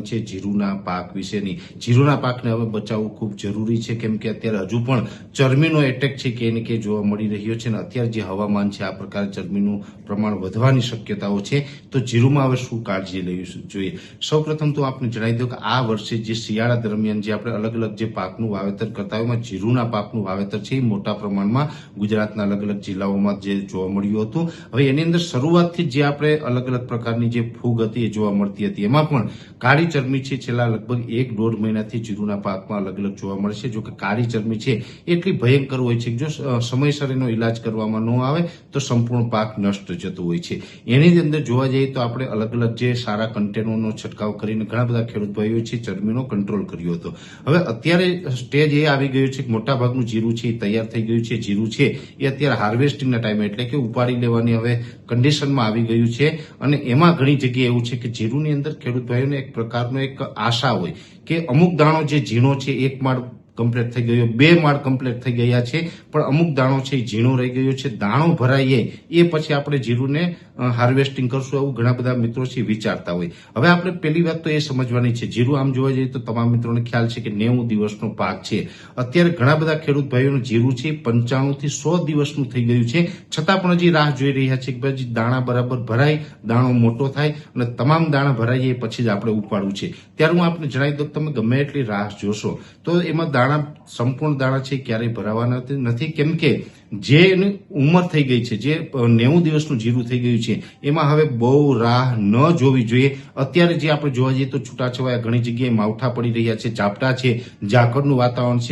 છે જીરુના પાક વિશેની. જીરુના પાકને હવે બચાવવું ખૂબ જરૂરી છે, કેમ કે અત્યારે હજુ પણ ચરમીનો એટેક છે કે એને કે જોવા મળી રહ્યો છે, અને અત્યારે જે હવામાન છે આ પ્રકારે ચરમીનું પ્રમાણ વધવાની શક્યતાઓ છે. તો જીરુમાં હવે શું કાળજી લેવી જોઈએ? સૌપ્રથમ તો આપણે જણાવી દઉં કે આ વર્ષે જે શિયાળા દરમિયાન જે આપણે અલગ અલગ જે પાકનું વાવેતર કરતા હોય એમાં જીરુના પાકનું વાવેતર છે એ મોટા પ્રમાણમાં ગુજરાતના અલગ અલગ જિલ્લાઓમાં જે જોવા મળ્યું હતું. હવે એની અંદર શરૂઆતથી જે આપણે અલગ અલગ પ્રકારની જે ફૂગ હતી એ જોવા મળતી હતી, એમાં પણ કાળી ચરમી છે છેલ્લા લગભગ 1-1.5 મહિનાથી જીરુના પાકમાં અલગ અલગ જોવા મળે છે. જો કે કાળી ચરમી છે એટલી ભયંકર હોય છે કે જો સમયસર એનો ઈલાજ કરવામાં ન આવે તો સંપૂર્ણ પાક નષ્ટ જતો હોય છે. એની અંદર જોવા જઈએ તો આપણે અલગ અલગ જે સારા કન્ટેનરનો છંટકાવ કરીને ઘણા બધા ખેડૂત ભાઈઓ છે ચરમીનો કંટ્રોલ કર્યો હતો. હવે અત્યારે સ્ટેજ એ આવી ગયો છે કે મોટાભાગનું જીરું છે એ તૈયાર થઈ ગયું છે. જીરું છે એ અત્યારે હાર્વેસ્ટિંગના ટાઈમે એટલે કે ઉપાડી લેવાની હવે કન્ડિશનમાં આવી ગયું છે, અને એમાં ઘણી જગ્યાએ એવું છે કે જીરુની અંદર ખેડૂત ભાઈઓને એક પ્રકારનો એક આશા હોય કે અમુક દાણો જે ઝીણો છે 1 માળ કમ્પ્લીટ થઈ ગયો, 2 માળ કમ્પ્લીટ થઈ ગયા છે, પણ અમુક દાણો છે એ ઝીણો રહી ગયો છે. દાણો ભરાઈએ એ પછી આપણે જીરુને હાર્વેસ્ટિંગ કરશું એવું ઘણા બધા મિત્રો છે વિચારતા હોય. હવે આપણે પહેલી વાત તો એ સમજવાની છે, જીરું આમ જોવા જઈએ તો તમામ મિત્રોને ખ્યાલ છે કે 90 દિવસનો પાક છે. અત્યારે ઘણા બધા ખેડૂત ભાઈઓનું જીરું છે 95 થી 100 દિવસનું થઈ ગયું છે, છતાં પણ હજી રાહ જોઈ રહ્યા છે કે ભાઈ દાણા બરાબર ભરાય, દાણો મોટો થાય અને તમામ દાણા ભરાય એ પછી જ આપણે ઉપાડવું છે. ત્યારે હું આપને જણાવી દઉં તમે ગમે એટલી રાહ જોશો તો એમાં સંપૂર્ણ દાણા છે ક્યારેય ભરાવાના નથી, કેમ કે જે એની ઉંમર થઈ ગઈ છે, જે 90 દિવસનું જીરું થઈ ગયું છે, એમાં હવે બહુ રાહ ન જોવી જોઈએ. અત્યારે જે આપણે જોવા જઈએ તો છૂટાછવાયા ઘણી જગ્યાએ માવઠા પડી રહ્યા છે, ઝાપટા છે, ઝાકળનું વાતાવરણ છે.